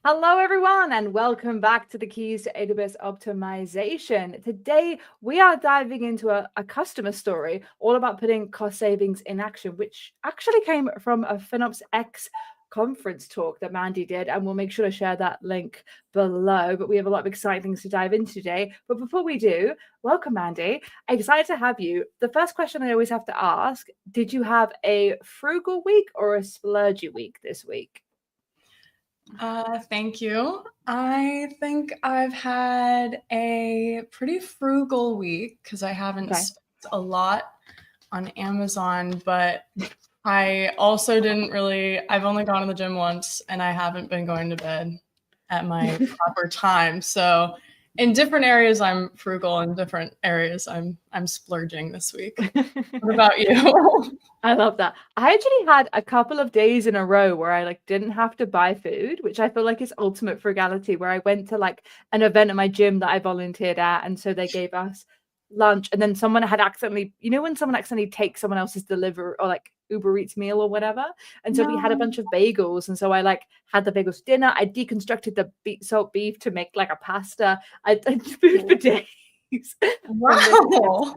Hello, everyone, and welcome back to the Keys to AWS Optimization. Today, we are diving into a customer story all about putting cost savings in action, which actually came from a FinOps X conference talk that Mandy did, and we'll make sure to share that link below. But we have a lot of exciting things to dive into today. But before we do, welcome, Mandy. Excited to have you. The first question I always have to ask, did you have a frugal week or a splurgy week this week? Thank you. I think I've had a pretty frugal week because I haven't spent a lot on Amazon, but I also I've only gone to the gym once and I haven't been going to bed at my proper time. So in different areas, I'm frugal. In different areas, I'm splurging this week. What about you? I love that. I actually had a couple of days in a row where I didn't have to buy food, which I feel like is ultimate frugality, where I went to an event at my gym that I volunteered at, and so they gave us lunch, and then someone had accidentally, when someone accidentally takes someone else's delivery or Uber Eats meal or whatever, and so we had a bunch of bagels, and so I had the bagels for dinner. I deconstructed the salt beef to make a pasta. I food for days. Wow.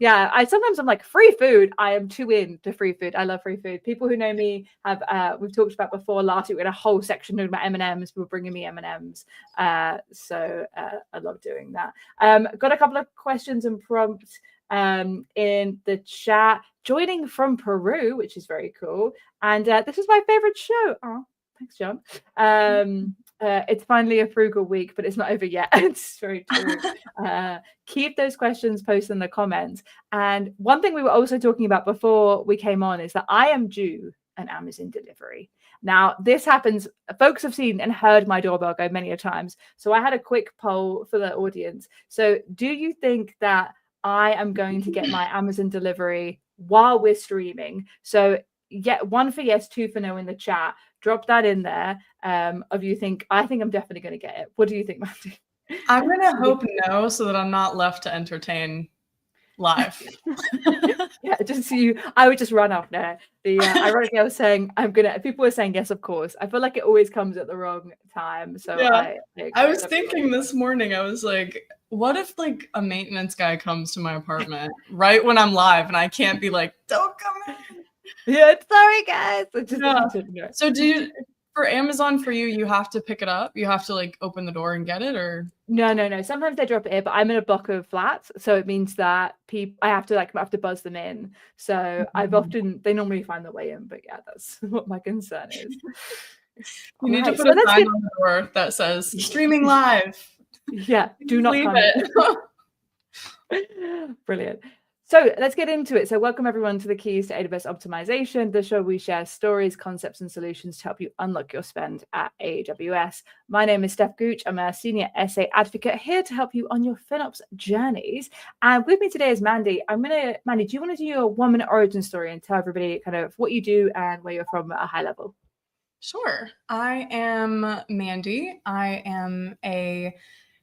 Yeah, I'm like, free food. I am too into free food. I love free food. People who know me have we've talked about before. Last week we had a whole section talking about M&Ms. People bringing me M&Ms. So I love doing that. Got a couple of questions and prompts in the chat. Joining from Peru, which is very cool. And this is my favorite show. Oh, thanks, John. It's finally a frugal week, but it's not over yet. It's very true. Keep those questions posted in the comments. And one thing we were also talking about before we came on is that I am due an Amazon delivery. Now, this happens. Folks have seen and heard my doorbell go many a times. So I had a quick poll for the audience. So do you think that I am going to get my Amazon delivery while we're streaming? So one for yes, two for no in the chat. Drop that in there. Of you think, I think I'm definitely going to get it. What do you think, Mandy? I'm going to hope no, so that I'm not left to entertain live. Yeah, just so you, I would just run off there. Ironically, I was saying people were saying yes, of course. I feel like it always comes at the wrong time. So yeah. I was thinking this morning, I was like, what if a maintenance guy comes to my apartment right when I'm live and I can't be like, don't come in. Yeah, sorry guys. So for Amazon, for you have to pick it up? You have to open the door and get it, or? No. Sometimes they drop it here, but I'm in a block of flats, so it means that I have to buzz them in. So they normally find their way in, but yeah, that's what my concern is. You need to put a sign on the door that says streaming live. Yeah, do not come in. Brilliant. So let's get into it. So welcome everyone to the Keys to AWS Optimization, the show where we share stories, concepts, and solutions to help you unlock your spend at AWS. My name is Steph Gooch. I'm a senior SA advocate here to help you on your FinOps journeys. And with me today is Mandy. Mandy, do you want to do your 1-minute origin story and tell everybody kind of what you do and where you're from at a high level? Sure. I am Mandy. I am a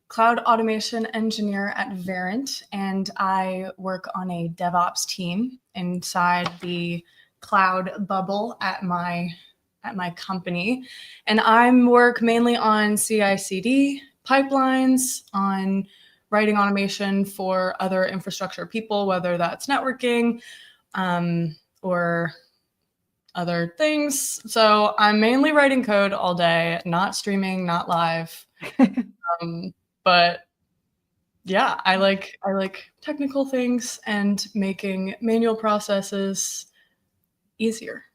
cloud automation engineer at Verint, and I work on a DevOps team inside the cloud bubble at my company. And I work mainly on CI/CD pipelines, on writing automation for other infrastructure people, whether that's networking or other things. So I'm mainly writing code all day, not streaming, not live. But yeah, I like technical things and making manual processes easier.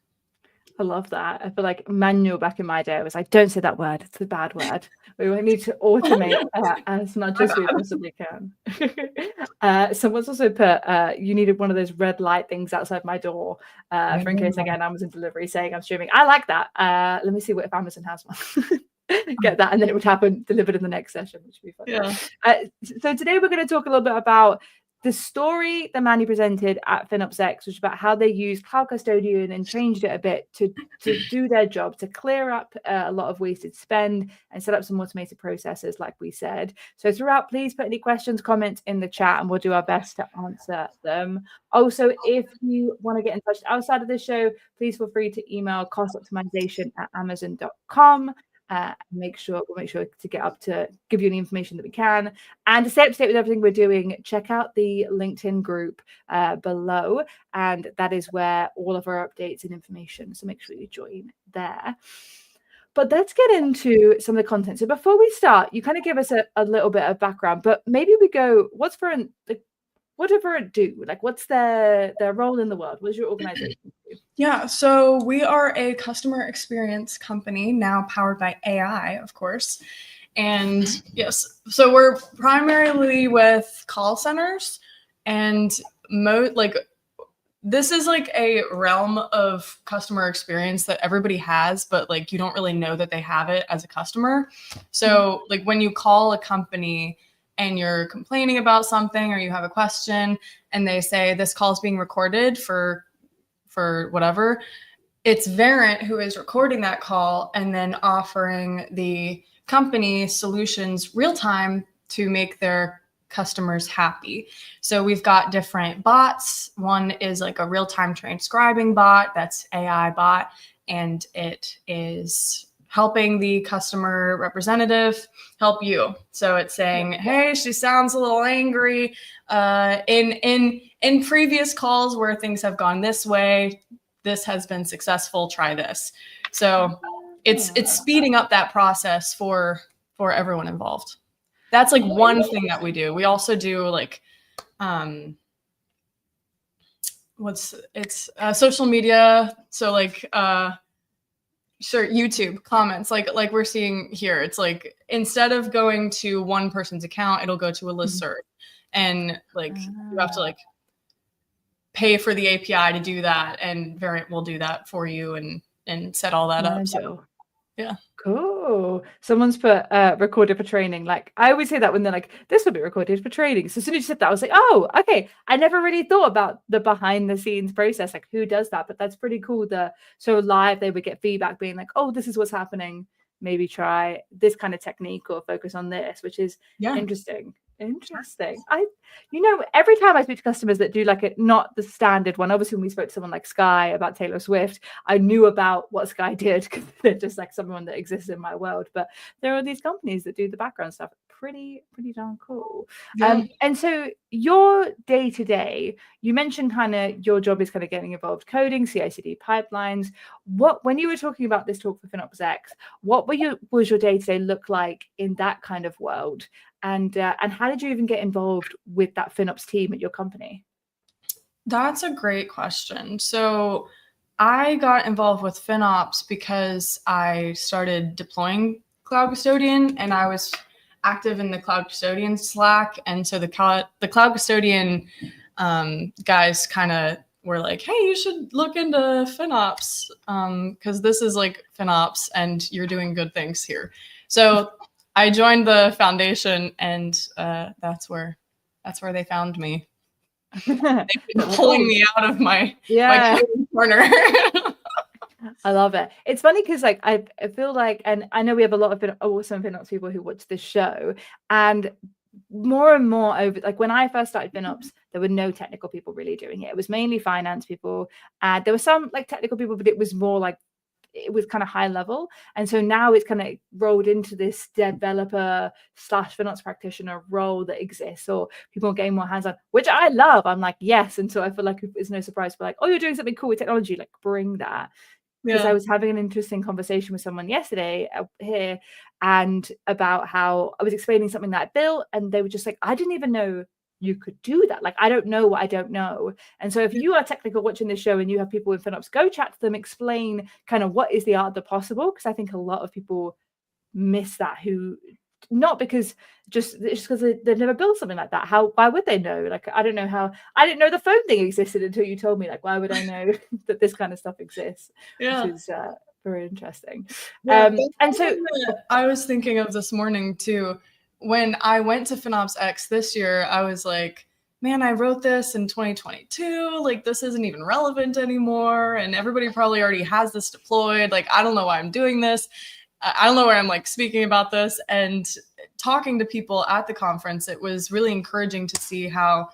I love that. I feel like manual back in my day, I was like, don't say that word. It's a bad word. We need to automate as much as we possibly can. Someone's also put, you needed one of those red light things outside my door for in case I get an Amazon delivery saying I'm streaming. I like that. Let me see if Amazon has one. Get that, and then it would happen delivered in the next session, which would be fun. Yeah. So today we're going to talk a little bit about the story that Mandy presented at FinOps X, which is about how they used Cloud Custodian and changed it a bit to do their job, to clear up a lot of wasted spend and set up some automated processes, like we said. So throughout, please put any questions, comments in the chat, and we'll do our best to answer them. Also, if you want to get in touch outside of the show, please feel free to email costoptimization@amazon.com. we'll make sure to get up to give you the information that we can. And to stay up to date with everything we're doing, check out the LinkedIn group below. And that is where all of our updates and information. So make sure you join there. But let's get into some of the content. So before we start, you kind of give us a little bit of background, but maybe we go, what does Verint do? Like, what's their role in the world? What does your organization do? Yeah, so we are a customer experience company now powered by AI, of course. And yes, so we're primarily with call centers, and this is like a realm of customer experience that everybody has, but like you don't really know that they have it as a customer. So like when you call a company and you're complaining about something or you have a question and they say this call is being recorded for whatever, it's Verint who is recording that call and then offering the company solutions real time to make their customers happy. So we've got different bots. One is like a real-time transcribing bot, that's AI bot, and it is helping the customer representative help you. So it's saying, hey, she sounds a little angry. In previous calls where things have gone this way, this has been successful, try this. So it's speeding up that process for everyone involved. That's like one thing that we do. We also do like, social media. So like, sure, YouTube comments, like we're seeing here. It's like, instead of going to one person's account, it'll go to a listserv. And like, you have to like pay for the API to do that. And Verint will do that for you and set all that up. So, yeah. Cool. Someone's put recorded for training. Like, I always say that when they're like, this will be recorded for training. So as soon as you said that, I was like, oh, okay. I never really thought about the behind the scenes process, like who does that, but that's pretty cool. So live, they would get feedback being like, oh, this is what's happening. Maybe try this kind of technique or focus on this, which is interesting. Every time I speak to customers that do like not the standard one, obviously when we spoke to someone like Sky about Taylor Swift, I knew about what Sky did because they're just like someone that exists in my world. But there are these companies that do the background stuff. Pretty darn cool. And so your day to day, you mentioned kind of your job is kind of getting involved coding, CI/CD pipelines. When you were talking about this talk for FinOps X, what was your day to day look like in that kind of world? And how did you even get involved with that FinOps team at your company? That's a great question. So I got involved with FinOps because I started deploying Cloud Custodian, and I was active in the Cloud Custodian Slack. And so the Cloud Custodian guys kind of were like, hey, you should look into FinOps because this is like FinOps and you're doing good things here. So I joined the foundation, and that's where they found me. They've been pulling me out of my corner. I love it. It's funny because like I feel like, and I know we have a lot of awesome FinOps people who watch this show, and more and more over, like when I first started FinOps, there were no technical people really doing it. It was mainly finance people, and there were some like technical people, but it was more like it was kind of high level. And so now it's kind of rolled into this developer / FinOps practitioner role that exists, or people are getting more hands-on, which I love. I'm like, yes. And so I feel like it's no surprise for like, oh, you're doing something cool with technology, like bring that. Because I was having an interesting conversation with someone yesterday here, and about how I was explaining something that I built, and they were just like, I didn't even know you could do that. Like, I don't know what I don't know. And so if you are technical watching this show and you have people in FinOps, go chat to them, explain kind of what is the art of the possible. Because I think a lot of people miss that, who not because it's just because they've never built something like that. Why would they know? Like, I don't know I didn't know the phone thing existed until you told me. Like, why would I know that this kind of stuff exists? Which is very interesting. And so I was thinking of this morning too. When I went to FinOps X this year, I was like, man, I wrote this in 2022. Like, this isn't even relevant anymore. And everybody probably already has this deployed. Like, I don't know why I'm doing this. I don't know where I'm like speaking about this. And talking to people at the conference, it was really encouraging to see how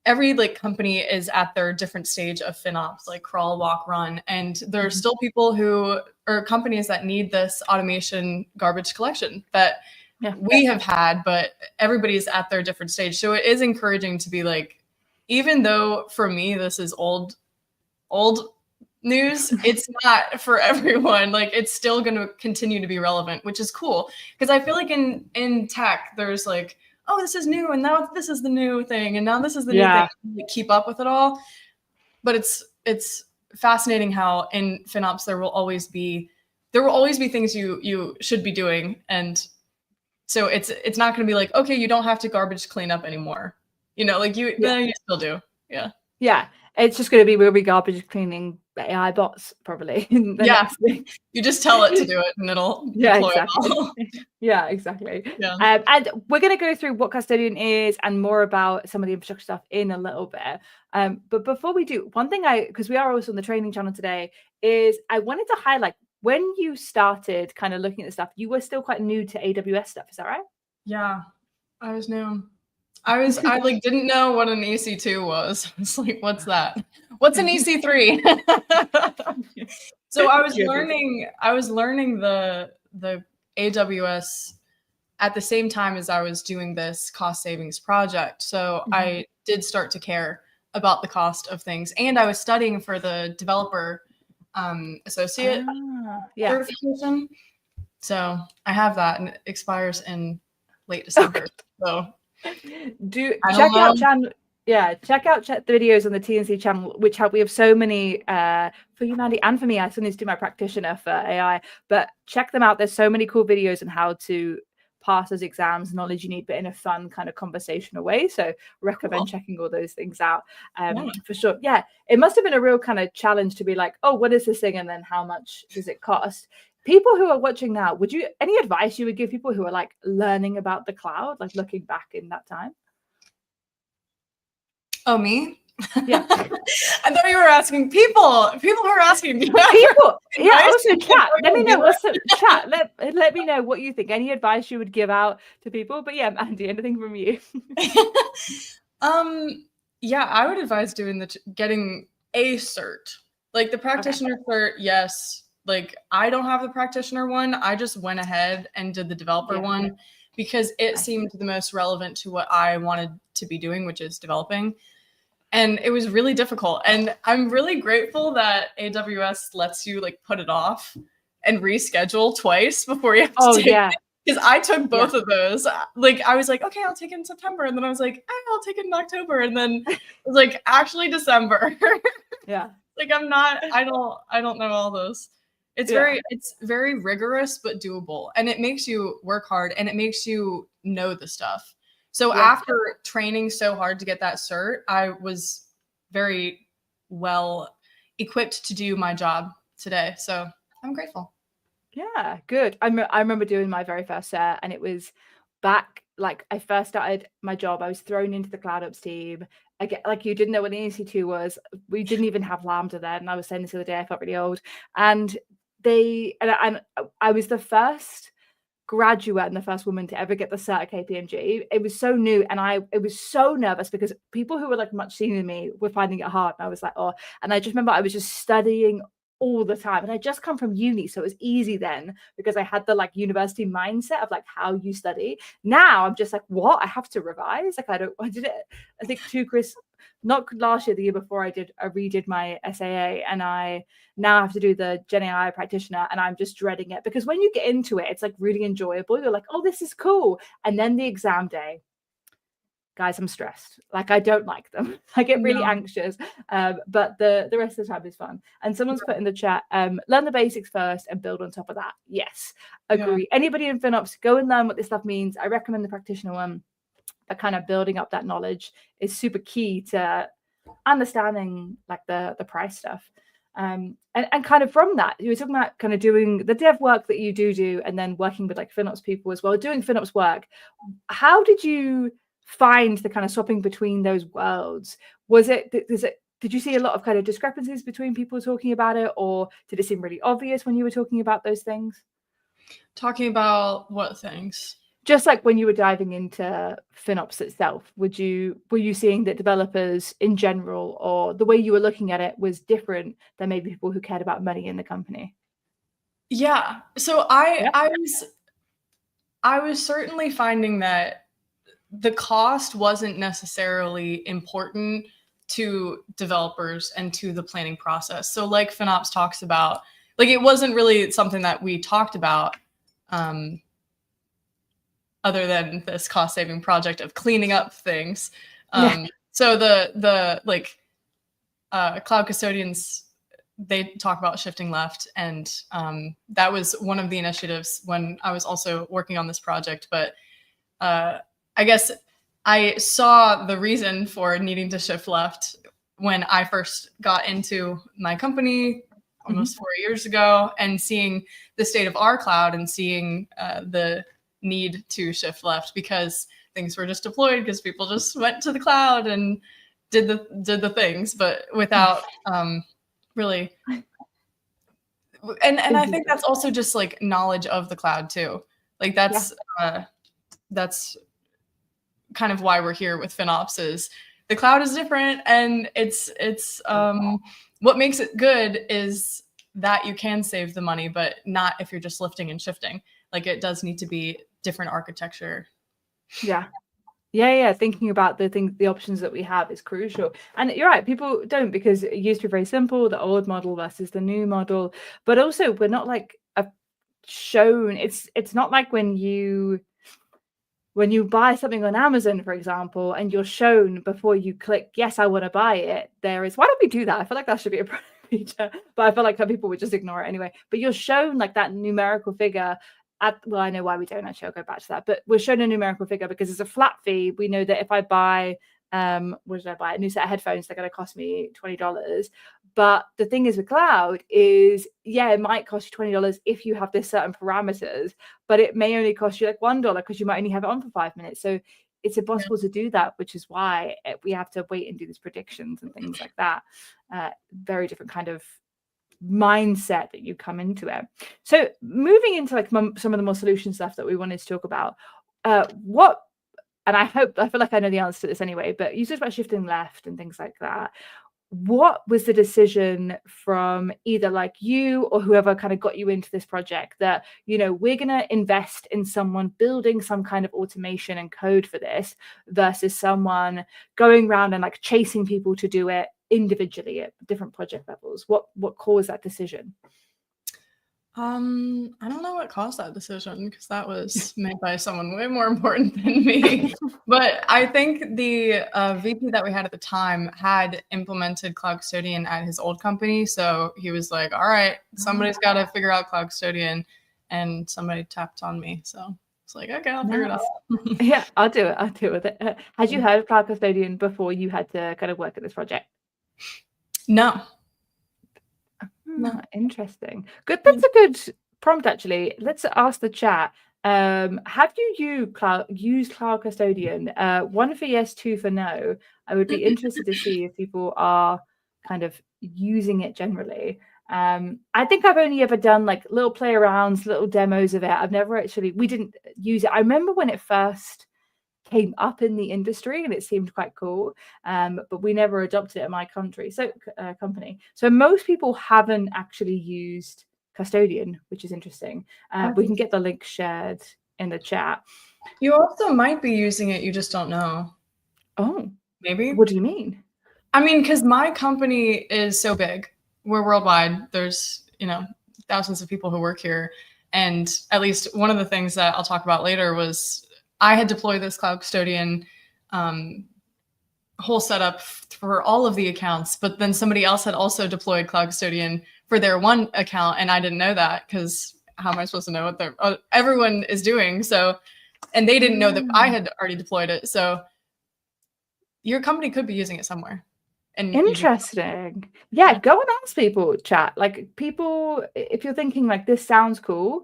every like company is at their different stage of FinOps, like crawl, walk, run. And there are still people who or companies that need this automation garbage collection that we have had, but everybody's at their different stage. So it is encouraging to be like, even though for me, this is old news, it's not for everyone. Like it's still going to continue to be relevant, which is cool. Because I feel like in tech, there's like, oh, this is new, and now this is the new thing, and now this is the new thing. Like, keep up with it all. But it's fascinating how in FinOps there will always be things you should be doing, and so it's not going to be like, okay, you don't have to garbage clean up anymore. You know, like you still do. Yeah. Yeah. It's just going to be we'll be garbage cleaning AI bots probably. Next thing. You just tell it to do it and it'll deploy exactly. it all. Yeah, exactly. Yeah. And we're going to go through what Custodian is and more about some of the infrastructure stuff in a little bit. But before we do, one thing because we are also on the training channel today, is I wanted to highlight when you started kind of looking at the stuff, you were still quite new to AWS stuff. Is that right? Yeah, I was new. I like didn't know what an EC2 was. I was like, what's that? What's an EC3? So I was learning the AWS at the same time as I was doing this cost savings project. So I did start to care about the cost of things, and I was studying for the developer associate certification. So I have that, and it expires in late December. So check out the videos on the TNC channel, which we have so many for you, Mandy, and for me. I still need to do my practitioner for AI, but check them out. There's so many cool videos on how to pass those exams, knowledge you need, but in a fun kind of conversational way. So recommend checking all those things out for sure. Yeah, it must have been a real kind of challenge to be like, oh, what is this thing, and then how much does it cost? People who are watching now, any advice you would give people who are like learning about the cloud, like looking back in that time? Oh, me? Yeah. I thought you were asking people. People who are asking me. People. Yeah. Also, chat. Let me know what's the chat. Let me know what you think. Any advice you would give out to people? But yeah, Andy, anything from you? Yeah, I would advise getting a cert, like the practitioner cert. Yes. Like I don't have the practitioner one. I just went ahead and did the developer one because it seemed the most relevant to what I wanted to be doing, which is developing. And it was really difficult. And I'm really grateful that AWS lets you like put it off and reschedule twice before you have to take it. Because I took both of those. Like I was like, okay, I'll take it in September. And then I was like, I'll take it in October. And then it was like, actually December. Like I don't know all those. It's very rigorous, but doable. And it makes you work hard and it makes you know the stuff. So after training so hard to get that cert, I was very well equipped to do my job today. So I'm grateful. Yeah, good. I remember doing my very first cert, and it was back, like I first started my job. I was thrown into the Cloud Ops team. I get like you didn't know what an EC2 was. We didn't even have Lambda then. And I was saying this the other day, I felt really old. And I was the first graduate and the first woman to ever get the cert at KPMG. It was so new, and I was so nervous because people who were like much senior than me were finding it hard, and I was like, oh. And I just remember I was just studying all the time, and I just come from uni, so it was easy then because I had the like university mindset of like how you study. Now I'm just like, what? I have to revise. Like I did it. I think not last year, the year before, I redid my SAA, and I now have to do the Gen AI practitioner, and I'm just dreading it because when you get into it, it's like really enjoyable. You're like, oh, this is cool. And then the exam day, guys, I'm stressed. Like I don't like them. I get really anxious. But the rest of the time is fun. And someone's put in the chat, learn the basics first and build on top of that. Yes, agree. Anybody in FinOps, go and learn what this stuff means. I recommend the practitioner one. But kind of building up that knowledge is super key to understanding like the price stuff. And kind of from that, you were talking about kind of doing the dev work that you do and then working with like FinOps people as well, doing FinOps work. How did you find the kind of swapping between those worlds? Did you see a lot of kind of discrepancies between people talking about it, or did it seem really obvious when you were talking about those things? Talking about what things? Just like when you were diving into FinOps itself, were you seeing that developers in general, or the way you were looking at it, was different than maybe people who cared about money in the company? Yeah. So I was certainly finding that the cost wasn't necessarily important to developers and to the planning process. So like FinOps talks about, like it wasn't really something that we talked about other than this cost saving project of cleaning up things. So the like Cloud Custodians, they talk about shifting left, and that was one of the initiatives when I was also working on this project. But I guess I saw the reason for needing to shift left when I first got into my company almost 4 years ago, and seeing the state of our cloud and seeing the need to shift left because things were just deployed because people just went to the cloud and did the things, but without really. And I think that's also just like knowledge of the cloud too. Like that's kind of why we're here with FinOps, is the cloud is different, and it's what makes it good is that you can save the money, but not if you're just lifting and shifting. Like it does need to be different architecture. Yeah. Thinking about the options that we have is crucial. And you're right, people don't, because it used to be very simple, the old model versus the new model. But also, we're not like shown. It's not like when you buy something on Amazon, for example, and you're shown before you click, yes, I want to buy it, there is, why don't we do that? I feel like that should be a feature, but I feel like some people would just ignore it anyway. But you're shown like that numerical figure well, I know why we don't, actually, I'll go back to that, but we're shown a numerical figure because it's a flat fee. We know that if I buy, what did I buy? A new set of headphones, they're going to cost me $20. But the thing is with cloud is, it might cost you $20 if you have this certain parameters, but it may only cost you like $1 because you might only have it on for 5 minutes. So it's impossible to do that, which is why we have to wait and do these predictions and things like that. Very different kind of mindset that you come into it. So moving into like some of the more solution stuff that we wanted to talk about, and I feel like I know the answer to this anyway, but you talked about shifting left and things like that. What was the decision from either like you or whoever kind of got you into this project that, we're going to invest in someone building some kind of automation and code for this versus someone going around and like chasing people to do it individually at different project levels? What caused that decision? I don't know what caused that decision, because that was made by someone way more important than me. But I think the VP that we had at the time had implemented Cloud Custodian at his old company. So he was like, all right, somebody's got to figure out Cloud Custodian. And somebody tapped on me. So it's like, okay, I'll figure it out. Yeah, I'll do it. I'll deal with it. Had you heard of Cloud Custodian before you had to kind of work at this project? No. Interesting. Good. That's a good prompt, actually. Let's ask the chat. Have you used Cloud Custodian? 1 for yes, 2 for no. I would be interested to see if people are kind of using it generally. I think I've only ever done like little play arounds, little demos of it. We didn't use it. I remember when it first came up in the industry and it seemed quite cool, but we never adopted it in my company. So most people haven't actually used Custodian, which is interesting. We can get the link shared in the chat. You also might be using it, you just don't know. Oh, maybe. What do you mean? I mean, because my company is so big, we're worldwide. There's thousands of people who work here, and at least one of the things that I'll talk about later was I had deployed this Cloud Custodian whole setup for all of the accounts, but then somebody else had also deployed Cloud Custodian for their one account, and I didn't know that, because how am I supposed to know what everyone is doing? So, and they didn't know that I had already deployed it. So your company could be using it somewhere. And interesting. Yeah, go and ask people, chat. Like, people, if you're thinking like this sounds cool,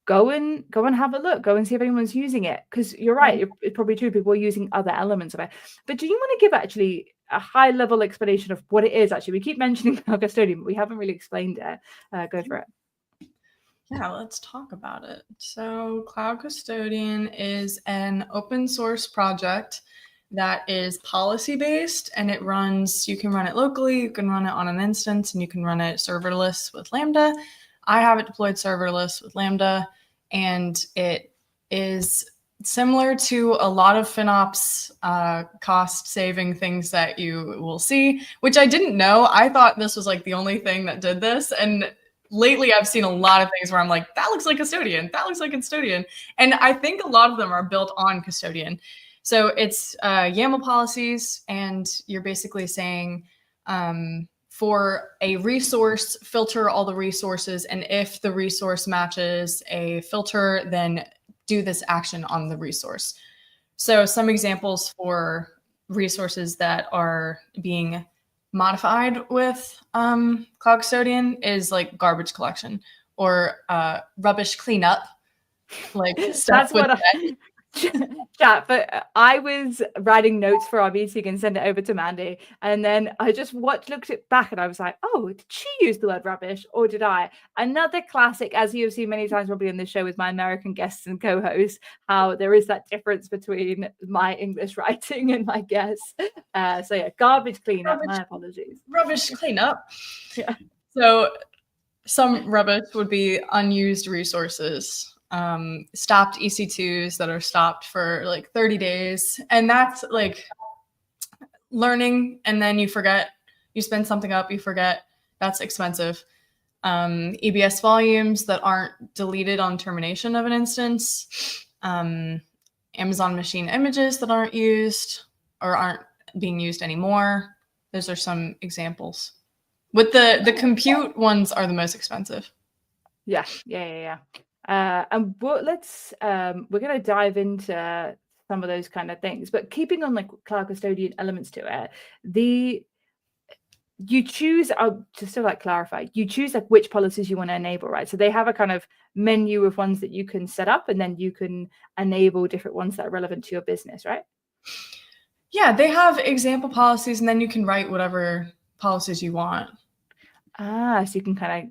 go and have a look. Go and see if anyone's using it, because you're right. It's probably true. People are using other elements of it. But do you want to give actually a high level explanation of what it is? Actually, we keep mentioning Cloud Custodian, but we haven't really explained it. Go for it. Yeah, let's talk about it. So Cloud Custodian is an open source project that is policy based, and it runs, you can run it locally, you can run it on an instance, and you can run it serverless with Lambda. I have it deployed serverless with Lambda, and it is similar to a lot of FinOps cost saving things that you will see, which I didn't know. I thought this was like the only thing that did this. And lately I've seen a lot of things where I'm like, that looks like Custodian, that looks like Custodian. And I think a lot of them are built on Custodian. So it's YAML policies, and you're basically saying for a resource, filter all the resources. And if the resource matches a filter, then do this action on the resource. So some examples for resources that are being modified with Cloud Custodian is like garbage collection or rubbish cleanup. Like stuff That's what chat, but I was writing notes for our meeting and sent it over to Mandy, and then I just looked it back and I was like, oh, did she use the word rubbish or did I? Another classic, as you have seen many times probably on this show with my American guests and co-hosts, how there is that difference between my English writing and my guests. So yeah, garbage cleanup, my apologies. Rubbish cleanup. Yeah. So some rubbish would be unused resources. Stopped EC2s that are stopped for like 30 days. And that's like learning, and then you forget, you spend something up, you forget, that's expensive. EBS volumes that aren't deleted on termination of an instance. Amazon machine images that aren't used or aren't being used anymore. Those are some examples. With the compute ones are the most expensive. Yeah. And let's we're going to dive into some of those kind of things, but keeping on like Cloud Custodian elements to it, you choose, just to like clarify, you choose like which policies you want to enable, right? So they have a kind of menu of ones that you can set up, and then you can enable different ones that are relevant to your business, right? Yeah, they have example policies, and then you can write whatever policies you want. So you can kind of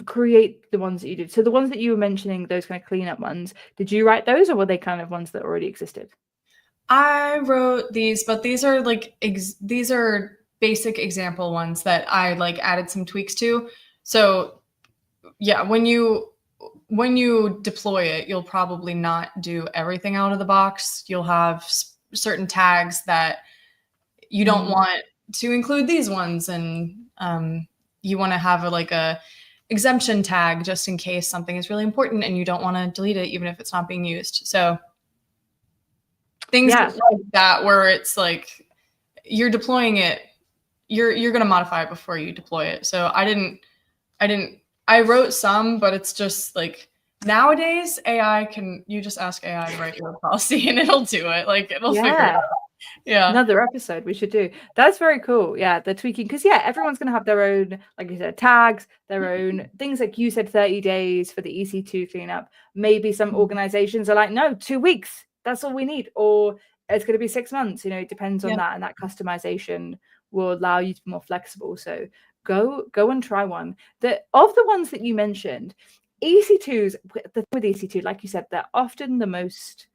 create the ones that you did. So the ones that you were mentioning, those kind of cleanup ones, did you write those, or were they kind of ones that already existed? I wrote these, but these are like these are basic example ones that I like added some tweaks to. So yeah, when you deploy it, you'll probably not do everything out of the box. You'll have certain tags that you don't want to include these ones, and you want to have a exemption tag just in case something is really important and you don't want to delete it even if it's not being used. So things like that, where it's like you're deploying it, you're going to modify it before you deploy it. So I wrote some, but it's just like nowadays you just ask AI to write your policy and it'll do it. Like it'll figure it out. Yeah. Another episode we should do. That's very cool. Yeah, the tweaking, because everyone's going to have their own, like you said, tags, their own things. Like you said, 30 days for the EC2 cleanup. Maybe some organizations are like, no, 2 weeks. That's all we need. Or it's going to be 6 months. It depends on that. And that customization will allow you to be more flexible. So go and try one. Of the ones that you mentioned, EC2s, with EC2, like you said, they're often the most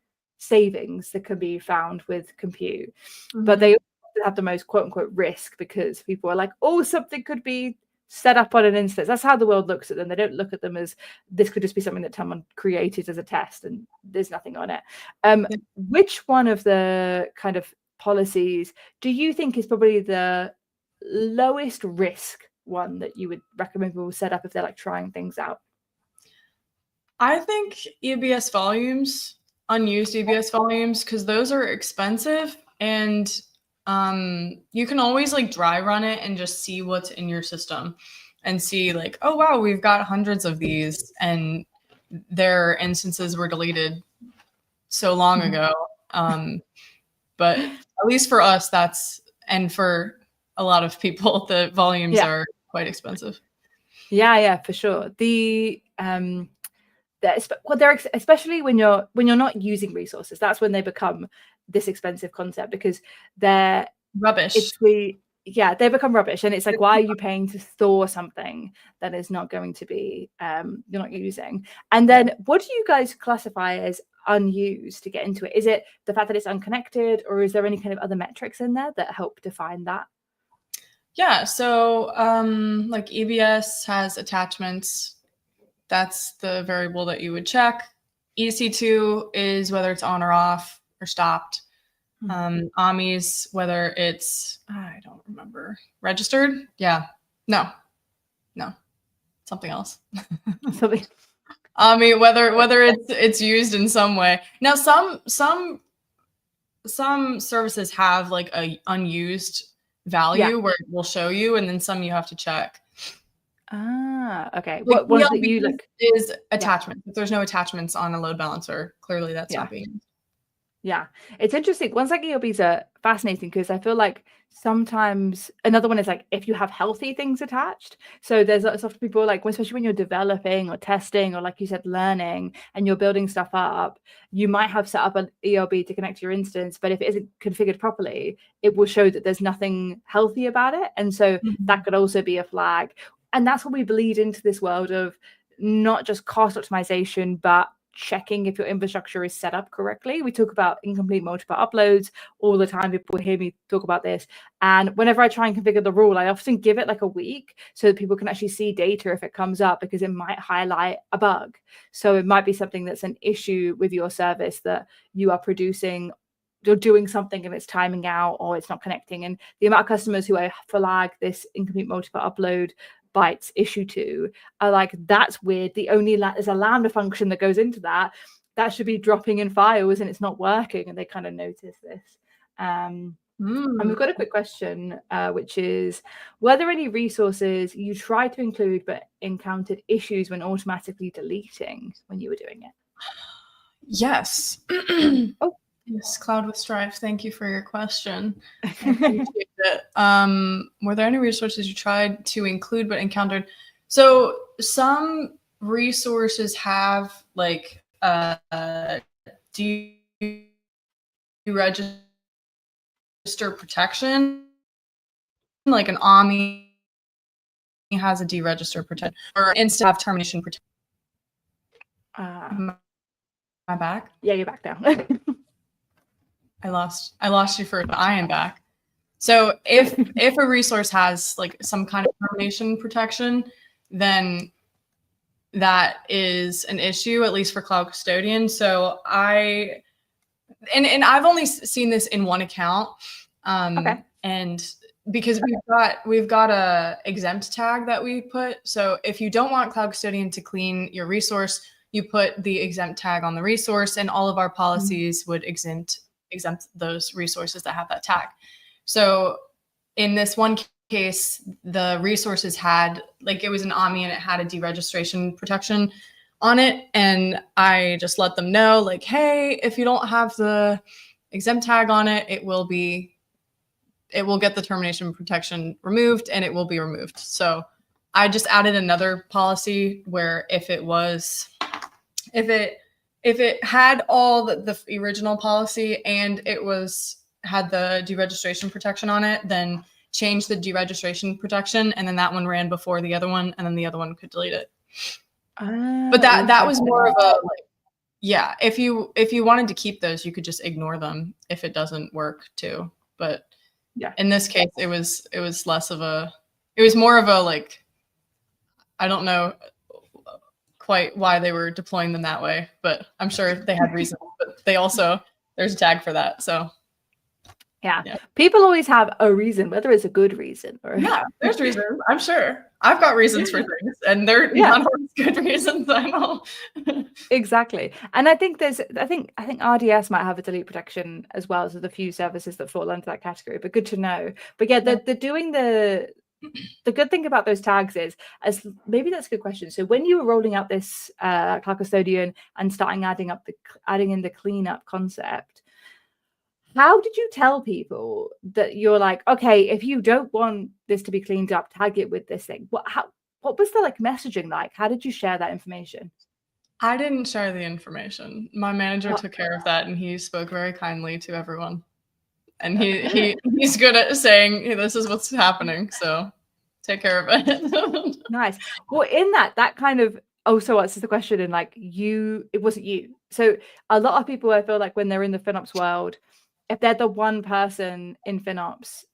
savings that can be found with compute, but they have the most quote unquote risk, because people are like, oh, something could be set up on an instance. That's how the world looks at them. They don't look at them as this could just be something that someone created as a test and there's nothing on it. Which one of the kind of policies do you think is probably the lowest risk one that you would recommend people set up if they're like trying things out? I think EBS volumes, unused EBS volumes, because those are expensive, and you can always like dry run it and just see what's in your system and see like, oh wow, we've got hundreds of these and their instances were deleted so long ago. But at least for us, and for a lot of people, the volumes are quite expensive. Yeah, for sure. They're especially when you're not using resources. That's when they become this expensive concept, because they're rubbish. yeah, they become rubbish. And it's like, why are you paying to store something that is not going to be, you're not using? And then what do you guys classify as unused to get into it? Is it the fact that it's unconnected, or is there any kind of other metrics in there that help define that? Yeah, so like EBS has attachments. That's the variable that you would check. EC2 is whether it's on or off or stopped. AMI's whether it's, I don't remember, registered. Yeah, no, something else. Something. AMI, whether it's used in some way. Now some services have like a unused value where it will show you, and then some you have to check. Okay. Like, What ones that you like is attachment. If there's no attachments on a load balancer, clearly that's not being used. Yeah, it's interesting. Ones like ELBs are fascinating because I feel like sometimes another one is like if you have healthy things attached. So there's often people like, especially when you're developing or testing or like you said, learning and you're building stuff up, you might have set up an ELB to connect to your instance, but if it isn't configured properly, it will show that there's nothing healthy about it. And so that could also be a flag. And that's when we bleed into this world of not just cost optimization, but checking if your infrastructure is set up correctly. We talk about incomplete multiple uploads all the time. People hear me talk about this. And whenever I try and configure the rule, I often give it like a week so that people can actually see data if it comes up, because it might highlight a bug. So it might be something that's an issue with your service that you are producing, you're doing something and it's timing out or it's not connecting. And the amount of customers who I flag this incomplete multiple upload bytes issue to are like, that's weird. There's a Lambda function that goes into that should be dropping in files and it's not working, and they kind of notice this. And we've got a quick question, which is, were there any resources you tried to include but encountered issues when automatically deleting when you were doing it? Yes. Yes, Cloud with Strife. Thank you for your question. I appreciate it. Were there any resources you tried to include but encountered? So some resources have like deregister protection, like an AMI has a deregister protection, or instead have termination protection. Am I back? Yeah, you're back now. I lost you for, but I am back. So if a resource has like some kind of termination protection, then that is an issue, at least for Cloud Custodian. So and I've only seen this in one account. Okay. And because we've got a exempt tag that we put. So if you don't want Cloud Custodian to clean your resource, you put the exempt tag on the resource, and all of our policies would exempt those resources that have that tag. So in this one case, the resources had, like, it was an AMI and it had a deregistration protection on it. And I just let them know, like, hey, if you don't have the exempt tag on it, it will get the termination protection removed, and it will be removed. So I just added another policy where if it had all the original policy and it had the deregistration protection on it, then change the deregistration protection, and then that one ran before the other one, and then the other one could delete it. But that was more of a, like, yeah, if you wanted to keep those, you could just ignore them if it doesn't work too. But yeah, in this case, it was more of a, like, I don't know quite why they were deploying them that way, but I'm sure they had reasons. But there's a tag for that. So yeah, people always have a reason, whether it's a good reason or there's reasons. I'm sure I've got reasons for things, and they're not always good reasons. I know. Exactly. And I think I think RDS might have a delete protection as well. So the few services that fall into that category, but good to know. But yeah, they're doing the good thing about those tags is, as maybe that's a good question. So when you were rolling out this Cloud Custodian and starting adding in the cleanup concept, how did you tell people that you're like, okay, if you don't want this to be cleaned up, tag it with this thing? What was the, like, messaging like? How did you share that information? I didn't share the information. My manager took care of that, and he spoke very kindly to everyone. and he's good at saying, hey, this is what's happening, so take care of it. Nice. Well, in that kind of also answers the question, and like it wasn't you. So a lot of people, I feel like when they're in the FinOps world, if they're the one person in FinOps,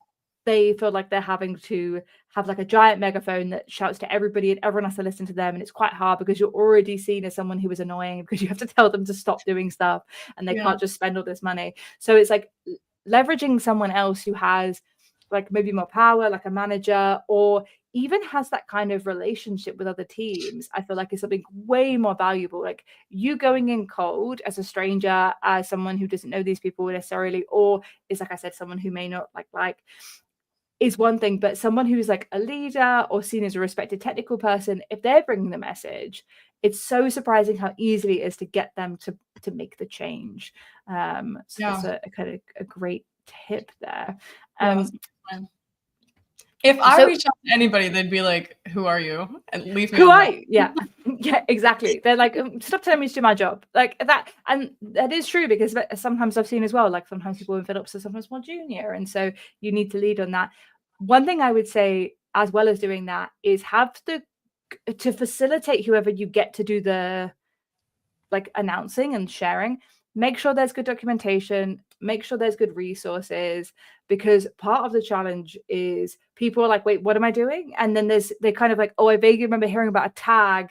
they feel like they're having to have like a giant megaphone that shouts to everybody and everyone has to listen to them. And it's quite hard because you're already seen as someone who is annoying because you have to tell them to stop doing stuff and they can't just spend all this money. So it's like leveraging someone else who has like maybe more power, like a manager, or even has that kind of relationship with other teams, I feel like is something way more valuable. Like you going in cold as a stranger, as someone who doesn't know these people necessarily, or is, like I said, someone who may not like is one thing, but someone who's like a leader or seen as a respected technical person, if they're bringing the message, it's so surprising how easily it is to get them to make the change. So that's a kind of a great tip there. If I reach out to anybody, they'd be like, who are you? And leave me. Who are you? Yeah. Yeah, exactly. They're like, stop telling me to do my job. Like that. And that is true, because sometimes I've seen as well, like sometimes people in FinOps are sometimes more junior. And so you need to lead on that. One thing I would say, as well as doing that, is to facilitate whoever you get to do the like announcing and sharing, make sure there's good documentation, make sure there's good resources, because part of the challenge is people are like, wait, what am I doing? And then they're kind of like, oh, I vaguely remember hearing about a tag,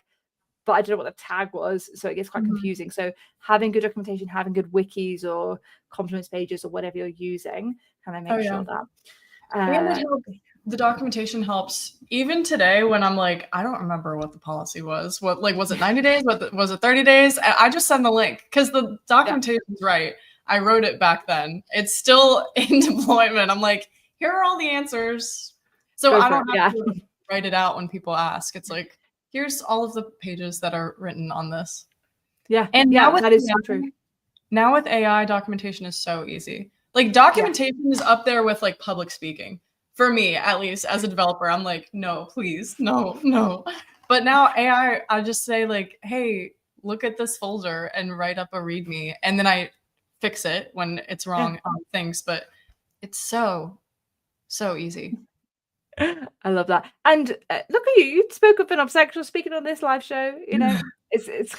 but I don't know what the tag was. So it gets quite confusing. So having good documentation, having good wikis or compliments pages or whatever you're using, kind of make sure that. The documentation helps. Even today, when I'm like, I don't remember what the policy was. What, like, was it 90 days? Was it 30 days? I just send the link because the documentation's right. I wrote it back then. It's still in deployment. I'm like, here are all the answers. So I don't have to write it out when people ask. It's like, here's all of the pages that are written on this. Yeah. And that is so true. Now with AI, documentation is so easy. Like documentation is up there with like public speaking. For me, at least as a developer, I'm like, no, please, no. But now AI, I just say like, hey, look at this folder and write up a README. And then I fix it when it's wrong on things. But it's so easy. I love that. And look at you. You spoke of FinOps Actual speaking on this live show. You know, it's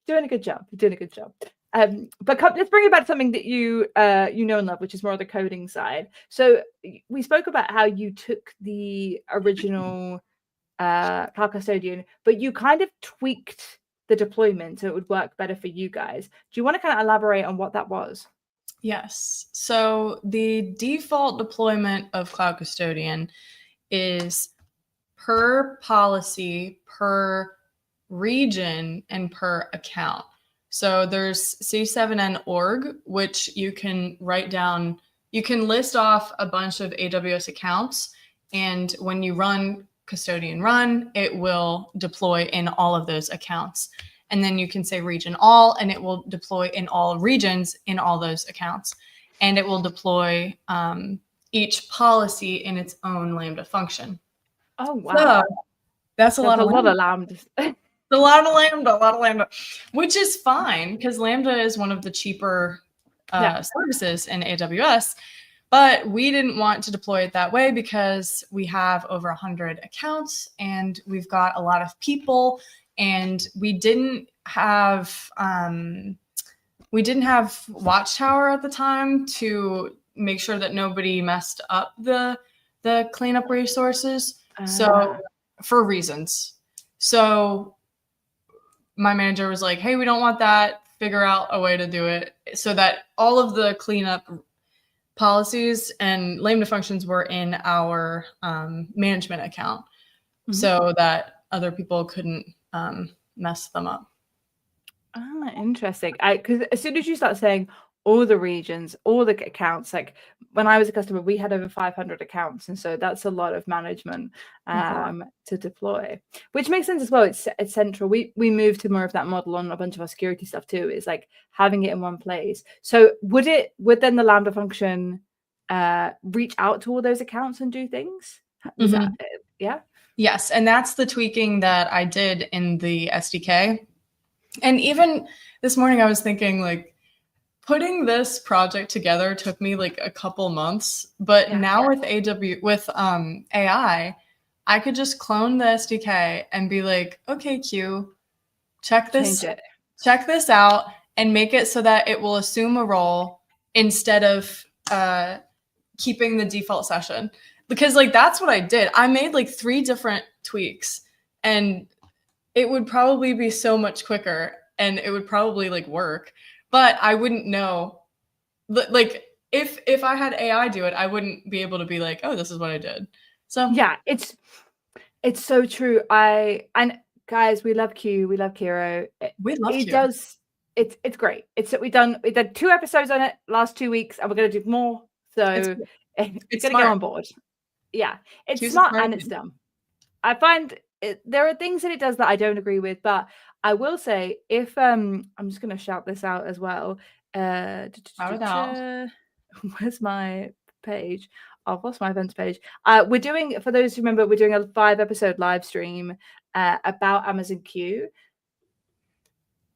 doing a good job. You're doing a good job. But let's bring it back to something that you know and love, which is more of the coding side. So we spoke about how you took the original Cloud Custodian, but you kind of tweaked the deployment so it would work better for you guys. Do you want to kind of elaborate on what that was? Yes. So the default deployment of Cloud Custodian is per policy, per region, and per account. So there's C7N org, which you can write down. You can list off a bunch of AWS accounts. And when you run custodian run, it will deploy in all of those accounts. And then you can say region all, and it will deploy in all regions in all those accounts. And it will deploy each policy in its own Lambda function. Oh, wow. So that's a lot of Lambda. A lot of Lambda, which is fine because Lambda is one of the cheaper services in AWS. But we didn't want to deploy it that way because we have over 100 accounts and we've got a lot of people, and we didn't have Watchtower at the time to make sure that nobody messed up the cleanup resources. So for reasons. So my manager was like, hey, we don't want that. Figure out a way to do it so that all of the cleanup policies and Lambda functions were in our management account so that other people couldn't mess them up. Interesting. Because as soon as you start saying all the regions, all the accounts, like when I was a customer, we had over 500 accounts. And so that's a lot of management to deploy, which makes sense as well. It's central. We moved to more of that model on a bunch of our security stuff too. It's like having it in one place. So would then the Lambda function reach out to all those accounts and do things? Is that it? Yeah? Yes. And that's the tweaking that I did in the SDK. And even this morning I was thinking like, putting this project together took me like a couple months, but now with AI, I could just clone the SDK and be like, okay, Q, check this out and make it so that it will assume a role instead of keeping the default session. Because like that's what I did. I made like 3 different tweaks, and it would probably be so much quicker and it would probably like work, but I wouldn't know. Like if I had AI do it, I wouldn't be able to be like, oh, this is what I did. So yeah, it's so true. And guys, we love Q, we love Kiro. We love Q. It's great. We did 2 episodes on it last 2 weeks, and we're gonna do more. So it's gonna get on board. Yeah, it's smart and it's dumb. I find there are things that it does that I don't agree with, but I will say if I'm just gonna shout this out as well. Where's my page? I've lost my events page. We're doing, for those who remember, we're doing a 5-episode live stream about Amazon Q.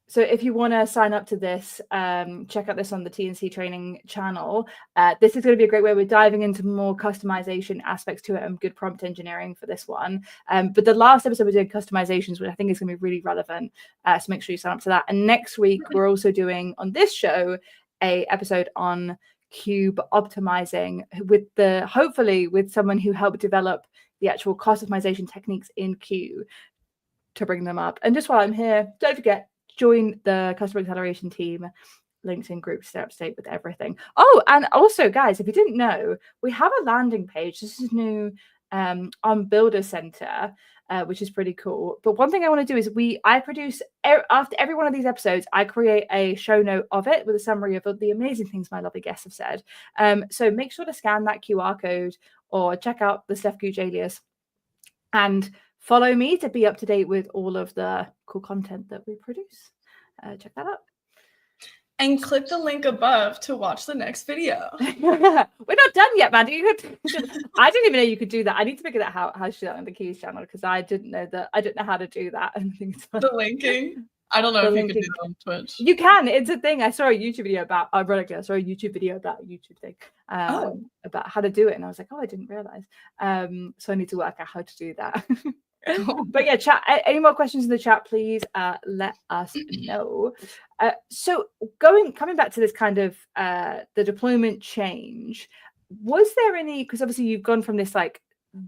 So if you want to sign up to this, check out this on the TNC training channel. This is going to be a great way. We're diving into more customization aspects to it and good prompt engineering for this one. But the last episode we're doing customizations, which I think is going to be really relevant. So make sure you sign up to that. And next week, we're also doing on this show a episode on Cube optimizing hopefully with someone who helped develop the actual customization techniques in Q to bring them up. And just while I'm here, don't forget, join the customer acceleration team. Links in group, stay up to date with everything. Oh, and also, guys, if you didn't know, we have a landing page. This is new on Builder Center, which is pretty cool. But one thing I want to do is I produce, after every one of these episodes, I create a show note of it with a summary of the amazing things my lovely guests have said. So make sure to scan that QR code or check out the Steph Gooch alias and follow me to be up to date with all of the cool content that we produce. Check that out. And click the link above to watch the next video. We're not done yet, man. I didn't even know you could do that. I need to figure out how to do that on the Keys channel, because I didn't know how to do that. The linking. I don't know if you can do that on Twitch. You can. It's a thing. I saw a YouTube video about, ironically, a YouTube video about a YouTube thing about how to do it. And I was like, oh, I didn't realize. So I need to work out how to do that. But yeah, chat. Any more questions in the chat, please let us know. So coming back to this kind of the deployment change, was there any, because obviously you've gone from this like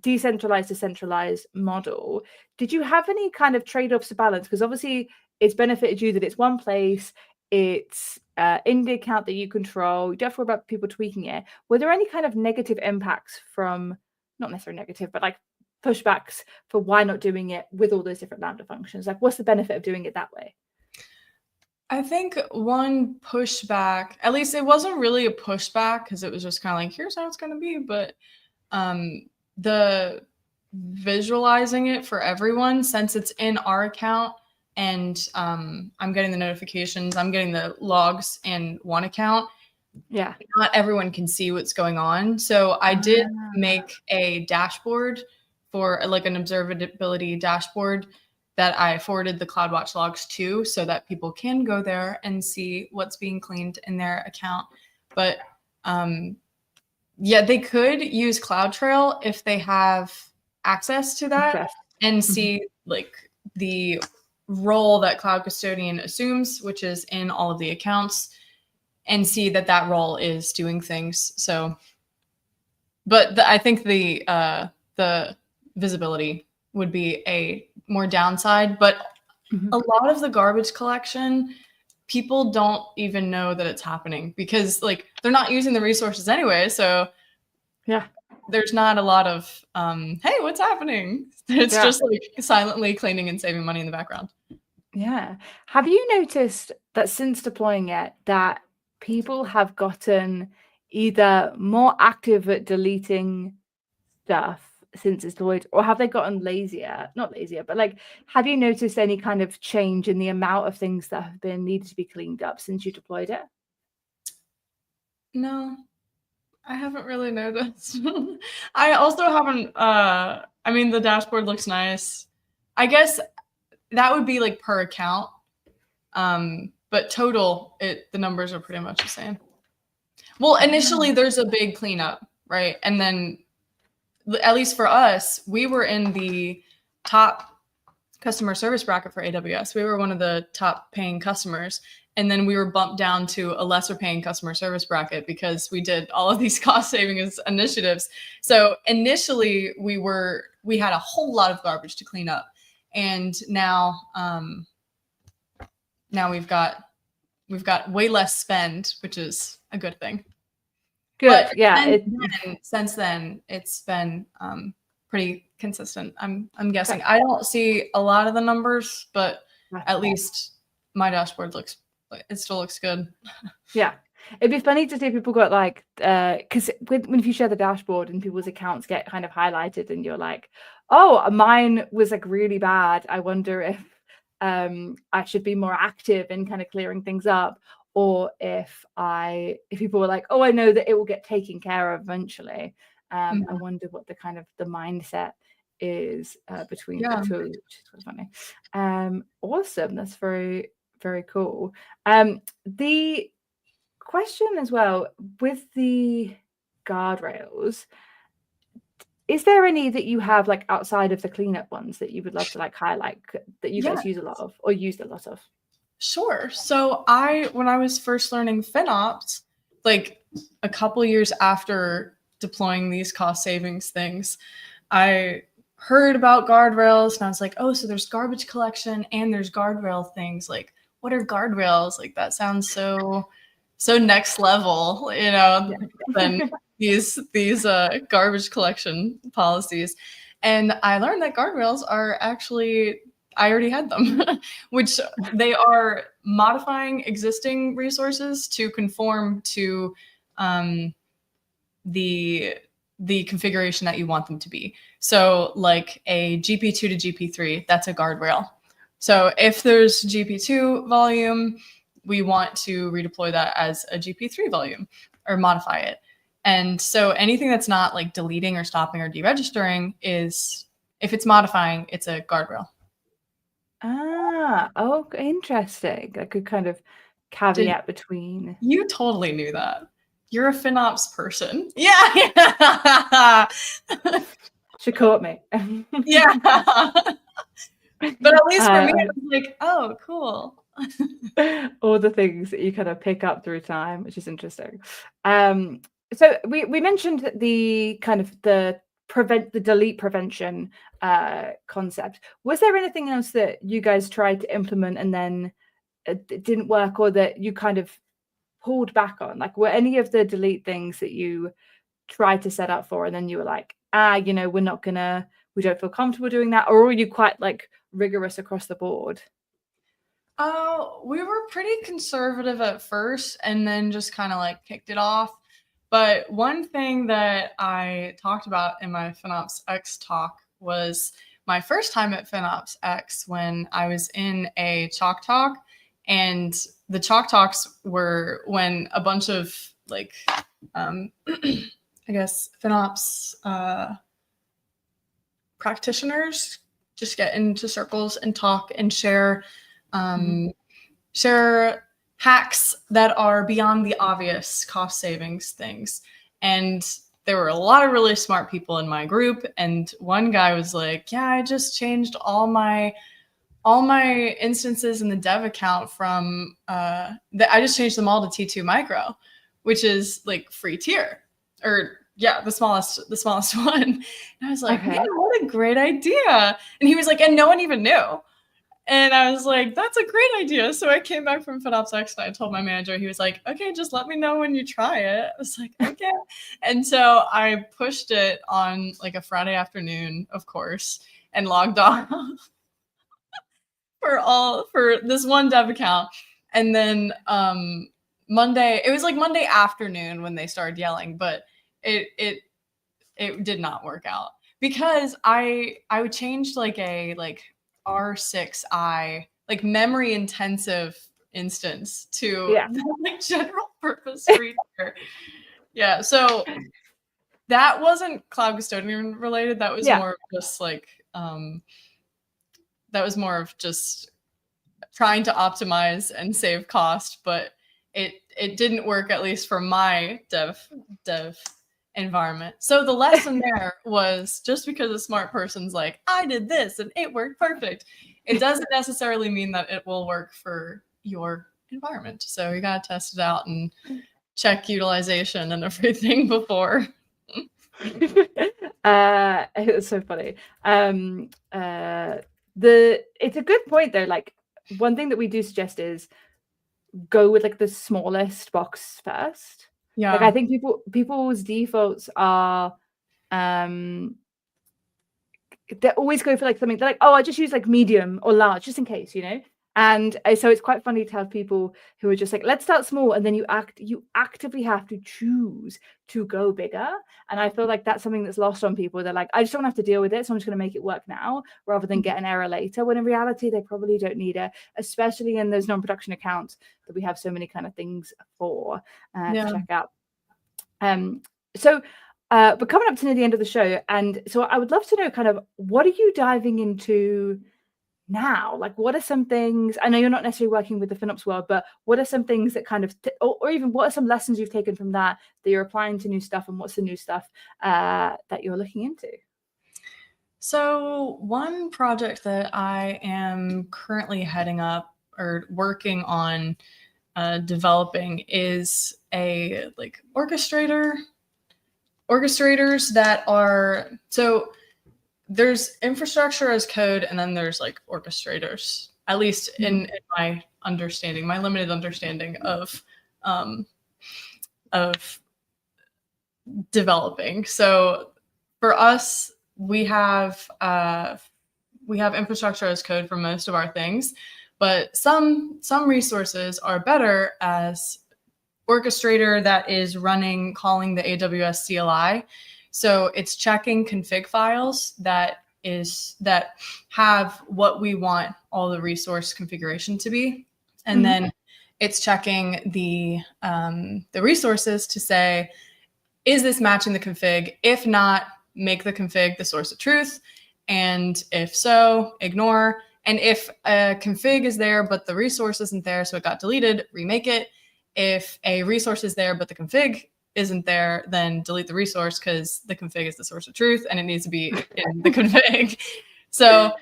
decentralized to centralized model, did you have any kind of trade-offs to balance? Because obviously it's benefited you that it's one place, it's in the account that you control, you don't have to worry about people tweaking it. Were there any kind of negative impacts from, not necessarily negative, but like pushbacks for why not doing it with all those different Lambda functions? Like, what's the benefit of doing it that way? I think one pushback, at least it wasn't really a pushback because it was just kind of like, here's how it's going to be. But the visualizing it for everyone, since it's in our account and I'm getting the notifications, I'm getting the logs in one account. Yeah. Not everyone can see what's going on. So I did make a dashboard for like an observability dashboard that I forwarded the CloudWatch logs to, so that people can go there and see what's being cleaned in their account. But yeah, they could use CloudTrail if they have access to that and see like the role that Cloud Custodian assumes, which is in all of the accounts, and see that that role is doing things. So, but I think the visibility would be a more downside, but a lot of the garbage collection, people don't even know that it's happening because like they're not using the resources anyway. So yeah, there's not a lot of, hey, what's happening? It's just like silently cleaning and saving money in the background. Yeah. Have you noticed that since deploying it, that people have gotten either more active at deleting stuff since it's deployed, or have they gotten lazier? Not lazier, but like, have you noticed any kind of change in the amount of things that have been needed to be cleaned up since you deployed it? No, I haven't really noticed. I also haven't, I mean, the dashboard looks nice. I guess that would be like per account. But but total, the numbers are pretty much the same. Well, initially there's a big cleanup, right? And then, at least for us, we were in the top customer service bracket for AWS. We were one of the top paying customers. And then we were bumped down to a lesser paying customer service bracket because we did all of these cost savings initiatives. So initially we had a whole lot of garbage to clean up. And now we've got way less spend, which is a good thing. Good. But yeah. Since then, it's been pretty consistent. I'm guessing. I don't see a lot of the numbers, but at least my dashboard still looks good. Yeah. It'd be funny to see if people got like, because if you share the dashboard and people's accounts get kind of highlighted and you're like, oh, mine was like really bad. I wonder if I should be more active in kind of clearing things up, or if people were like, oh, I know that it will get taken care of eventually. I wonder what the kind of the mindset is between the two, which is quite funny. Awesome. That's very, very cool. The question as well with the guardrails, is there any that you have like outside of the cleanup ones that you would love to like highlight that you guys use a lot of or used a lot of? Sure. So when I was first learning FinOps, like a couple years after deploying these cost savings things, I heard about guardrails and I was like, oh, so there's garbage collection and there's guardrail things. Like, what are guardrails? Like, that sounds so next level, than these garbage collection policies. And I learned that guardrails are actually, I already had them, which they are modifying existing resources to conform to the configuration that you want them to be. So like a GP2 to GP3, that's a guardrail. So if there's GP2 volume, we want to redeploy that as a GP3 volume or modify it. And so anything that's not like deleting or stopping or deregistering is, if it's modifying, it's a guardrail. Oh, interesting. Like a kind of caveat between. You totally knew that. You're a FinOps person. Yeah. She caught me. Yeah. But at least for me, it was like, oh, cool. All the things that you kind of pick up through time, which is interesting. So we mentioned the kind of the delete prevention concept. Was there anything else that you guys tried to implement and then it didn't work, or that you kind of pulled back on? Like, were any of the delete things that you tried to set up for and then you were like, we don't feel comfortable doing that? Or were you quite like rigorous across the board? We were pretty conservative at first and then just kind of like kicked it off. But one thing that I talked about in my FinOps X talk was my first time at FinOps X when I was in a Chalk Talk. And the Chalk Talks were when a bunch of like, I guess, FinOps practitioners just get into circles and talk and share hacks that are beyond the obvious cost savings things. And there were a lot of really smart people in my group. And one guy was like, yeah, I just changed all my instances in the dev account from, I just changed them all to T2 micro, which is like free tier, or yeah, the smallest one. And I was like, man, what a great idea. And he was like, and no one even knew. And I was like, that's a great idea. So I came back from FinOps X and I told my manager, he was like, okay, just let me know when you try it. I was like, okay. And so I pushed it on like a Friday afternoon, of course, and logged off for this one dev account. And then Monday, it was like Monday afternoon when they started yelling, but it did not work out because I would change like a R6i, like memory intensive instance to like general purpose free tier. Yeah, so that wasn't Cloud Custodian related. That was more of just like that was more of just trying to optimize and save cost, but it didn't work, at least for my dev environment. So the lesson there was, just because a smart person's like, I did this and it worked perfect, it doesn't necessarily mean that it will work for your environment. So you got to test it out and check utilization and everything before. It's so funny. It's a good point though. Like, one thing that we do suggest is go with like the smallest box first. Yeah. Like, I think people's defaults are they always go for like something. They're like, oh, I just use like medium or large just in case, you know. And so it's quite funny to have people who are just like, let's start small, and then you actively have to choose to go bigger. And I feel like that's something that's lost on people. They're like, I just don't have to deal with it, so I'm just going to make it work now, rather than get an error later, when in reality they probably don't need it, especially in those non-production accounts that we have so many kind of things for to check out. But coming up to near the end of the show, and so I would love to know kind of, what are you diving into now? Like, what are some things, I know you're not necessarily working with the FinOps world, but what are some things that kind of, or even what are some lessons you've taken from that you're applying to new stuff, and what's the new stuff that you're looking into? So one project that I am currently heading up or working on developing is a like orchestrators that are, so there's infrastructure as code, and then there's like orchestrators, at least in my understanding, my limited understanding of developing. So for us, we have infrastructure as code for most of our things, but some resources are better as orchestrator that is calling the AWS CLI. So it's checking config files that have what we want all the resource configuration to be. And then it's checking the resources to say, is this matching the config? If not, make the config the source of truth. And if so, ignore. And if a config is there, but the resource isn't there, so it got deleted, remake it. If a resource is there, but the config isn't there, then delete the resource, because the config is the source of truth and it needs to be in the config. So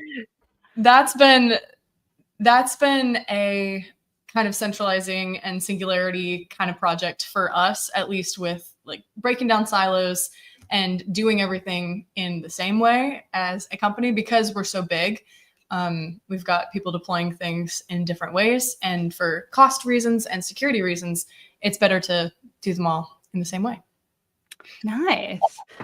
that's been a kind of centralizing and singularity kind of project for us, at least with like breaking down silos and doing everything in the same way as a company, because we're so big. We've got people deploying things in different ways, and for cost reasons and security reasons, it's better to do them all in the same way. Nice.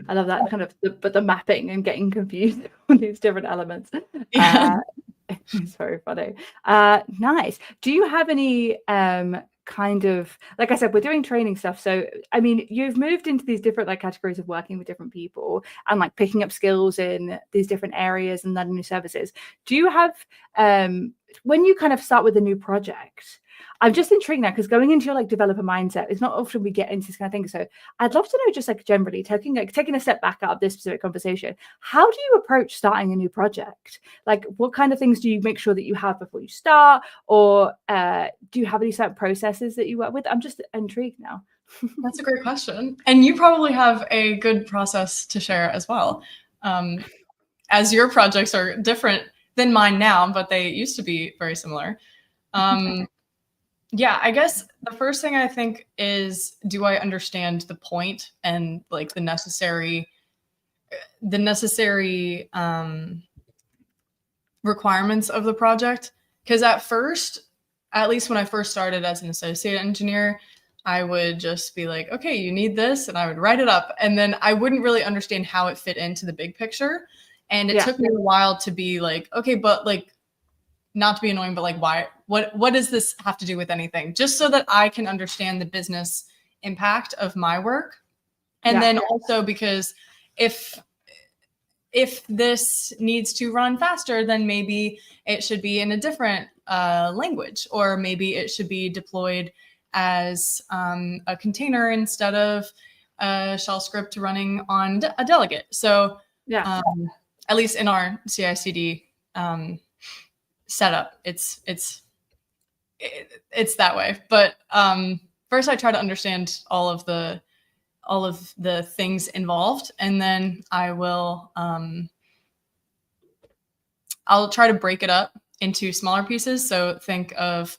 I love that kind of the mapping and getting confused on these different elements. It's very funny. Nice. Do you have any kind of, like I said, we're doing training stuff, so I mean, you've moved into these different like categories of working with different people and like picking up skills in these different areas and learning new services. Do you have when you kind of start with a new project, I'm just intrigued now, because going into your like developer mindset, it's not often we get into this kind of thing. So I'd love to know, just like generally taking a step back out of this specific conversation, how do you approach starting a new project? Like, what kind of things do you make sure that you have before you start, or do you have any certain processes that you work with? I'm just intrigued now. That's a great question. And you probably have a good process to share as well, as your projects are different than mine now, but they used to be very similar. Yeah, I guess the first thing I think is, do I understand the point and like the necessary requirements of the project? Because at first, at least when I first started as an associate engineer, I would just be like, okay, you need this, and I would write it up, and then I wouldn't really understand how it fit into the big picture. And it took me a while to be like, okay, but like, not to be annoying, but like, why, what does this have to do with anything? Just so that I can understand the business impact of my work. And then also, because if this needs to run faster, then maybe it should be in a different language, or maybe it should be deployed as a container instead of a shell script running on a delegate. So at least in our CI/CD setup, it's it's that way. But first I try to understand all of the things involved, and then I'll try to break it up into smaller pieces. So think of,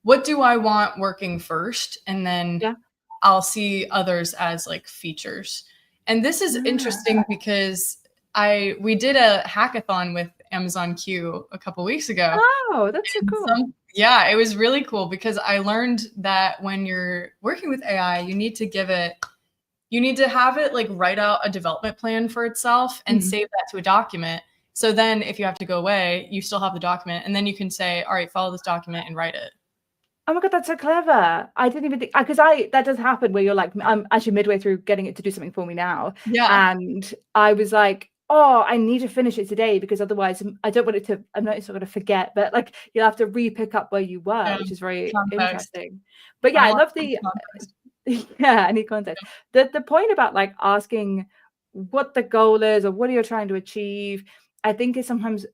what do I want working first? And then I'll see others as like features. And this is interesting because we did a hackathon with Amazon Q a couple weeks ago. Oh, that's so cool. Yeah, it was really cool because I learned that when you're working with AI, you need to have it like write out a development plan for itself and save that to a document. So then if you have to go away, you still have the document, and then you can say, all right, follow this document and write it. Oh my God, that's so clever. I didn't even think, because that does happen where you're like, I'm actually midway through getting it to do something for me now. Yeah. And I was like, oh, I need to finish it today because otherwise I don't want it to, I'm not going to forget, but like you'll have to re-pick up where you were, which is very interesting. But yeah, I love the, I need context. The point about like asking what the goal is or what are you trying to achieve, I think is sometimes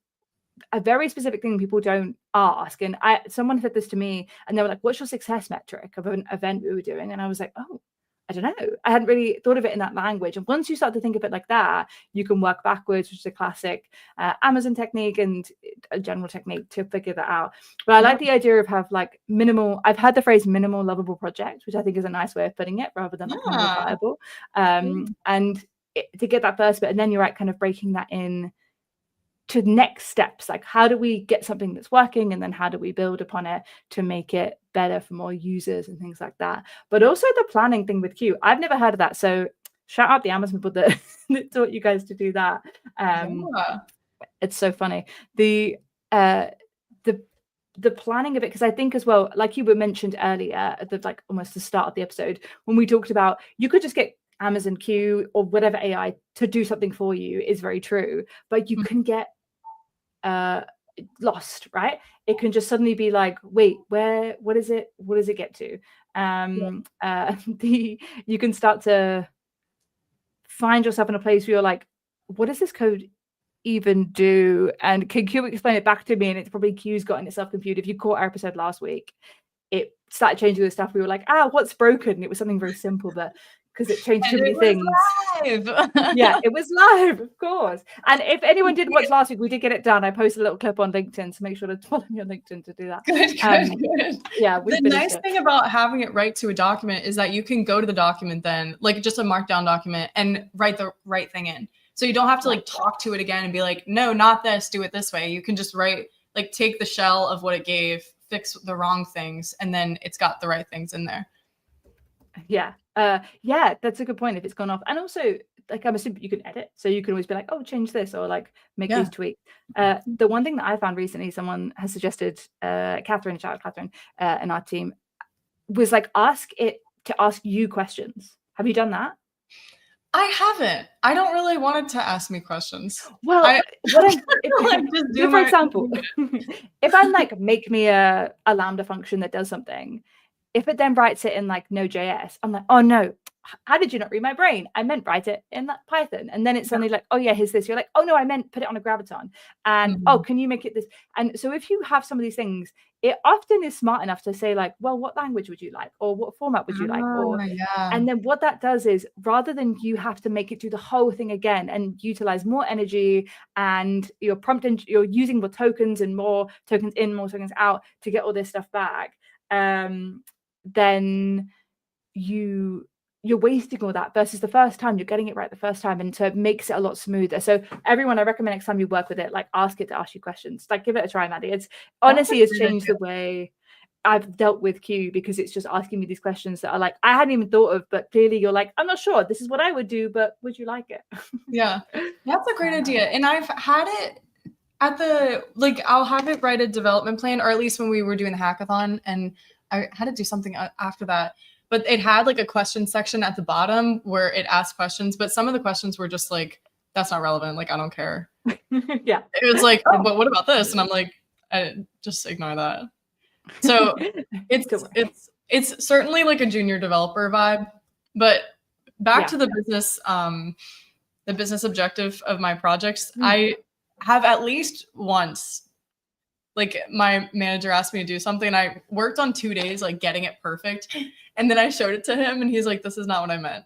a very specific thing people don't ask. And someone said this to me and they were like, what's your success metric of an event we were doing? And I was like, oh, I don't know. I hadn't really thought of it in that language. And once you start to think of it like that, you can work backwards, which is a classic Amazon technique and a general technique to figure that out. But I like the idea of have like minimal, I've heard the phrase minimal lovable project, which I think is a nice way of putting it rather than like modifiable. And to get that first bit, and then you're kind of breaking that in to next steps, like how do we get something that's working and then how do we build upon it to make it better for more users and things like that. But also the planning thing with Q, I've never heard of that, so shout out the Amazon people that taught you guys to do that. It's so funny, the planning of it, because I think as well, like you were mentioned earlier at the like almost the start of the episode when we talked about you could just get Amazon Q or whatever AI to do something for you is very true, but you can get lost, right? It can just suddenly be like, wait, what does it get to? You can start to find yourself in a place where you're like, what does this code even do? And can Q explain it back to me? And it's probably Q's gotten itself confused. If you caught our episode last week, it started changing the stuff. We were like, what's broken? And it was something very simple, but because it changed too many things. Yeah, it was live, of course. And if anyone did watch last week, we did get it done. I posted a little clip on LinkedIn, so make sure to follow me on LinkedIn to do that. Good. Yeah, the nice thing about having it write to a document is that you can go to the document then, like just a markdown document, and write the right thing in. So you don't have to like talk to it again and be like, no, not this, do it this way. You can just write, like take the shell of what it gave, fix the wrong things, and then it's got the right things in there. Yeah, that's a good point if it's gone off. And also, like, I'm assuming you can edit, so you can always be like, oh, change this or like make these tweaks. The one thing that I found recently, someone has suggested, Catherine, shout out Catherine, in our team, was like ask it to ask you questions. Have you done that? I haven't. I don't really want it to ask me questions. Well, for example, if I'm like, make me a Lambda function that does something, if it then writes it in like Node.js, I'm like, oh no, how did you not read my brain? I meant write it in that Python. And then it's suddenly like, oh yeah, here's this. You're like, oh no, I meant put it on a Graviton. And oh, can you make it this? And so if you have some of these things, it often is smart enough to say like, well, what language would you like? Or what format would you like? And then what that does is rather than you have to make it do the whole thing again and utilize more energy and you're using more tokens and more tokens in, more tokens out to get all this stuff back, then you're wasting all that versus the first time you're getting it right the first time, and so it makes it a lot smoother. So everyone, I recommend next time you work with it, like ask it to ask you questions, like give it a try, Maddie. It's honestly has changed the way I've dealt with Q, because it's just asking me these questions that are like I hadn't even thought of, but clearly you're like, I'm not sure, this is what I would do, but would you like it? Yeah, that's a great idea. And I've had it at the, like, I'll have it write a development plan, or at least when we were doing the hackathon, and I had to do something after that, but it had like a question section at the bottom where it asked questions, but some of the questions were just like, that's not relevant. Like, I don't care. Yeah. It was like, oh, but what about this? And I'm like, I just ignore that. So it's certainly like a junior developer vibe, but back to the business objective of my projects. I have at least once like my manager asked me to do something. I worked on 2 days, like getting it perfect. And then I showed it to him and he's like, this is not what I meant.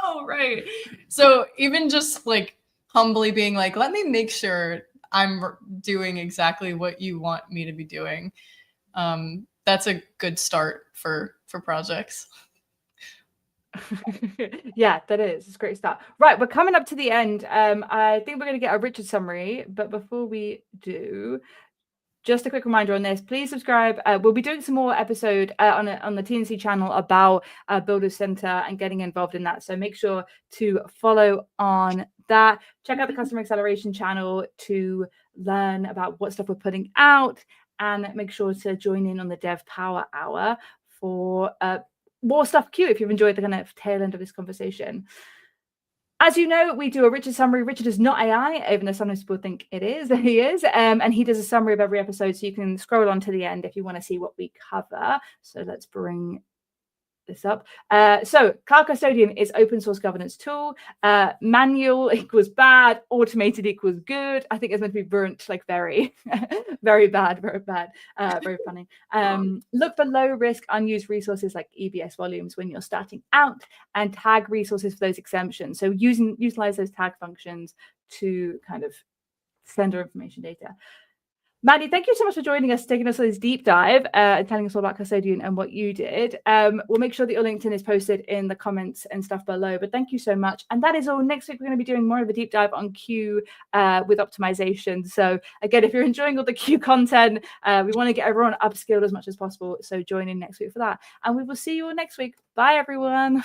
Oh, right. So even just like humbly being like, let me make sure I'm doing exactly what you want me to be doing. That's a good start for projects. Yeah, that is. It's a great start. Right, we're coming up to the end. I think we're going to get a Richard summary, but before we do, just a quick reminder on this, please subscribe. We'll be doing some more episode on the TNC channel about Builder Center and getting involved in that. So make sure to follow on that. Check out the Customer Acceleration channel to learn about what stuff we're putting out, and make sure to join in on the Dev Power Hour for more stuff queue if you've enjoyed the kind of tail end of this conversation. As you know, we do a Richard summary. Richard is not AI, even though sometimes people think it is. He is. And he does a summary of every episode. So you can scroll on to the end if you want to see what we cover. So let's bring this up. So Cloud Custodian is open source governance tool. Manual equals bad. Automated equals good. I think it's meant to be burnt, like very, very bad, very funny. Look for low risk unused resources like EBS volumes when you're starting out, and tag resources for those exemptions. So utilize those tag functions to kind of send our information data. Maddie, thank you so much for joining us, taking us on this deep dive and telling us all about Custodian and what you did. We'll make sure that your LinkedIn is posted in the comments and stuff below, but thank you so much. And that is all. Next week, we're going to be doing more of a deep dive on Q with optimization. So again, if you're enjoying all the Q content, we want to get everyone upskilled as much as possible. So join in next week for that. And we will see you all next week. Bye, everyone.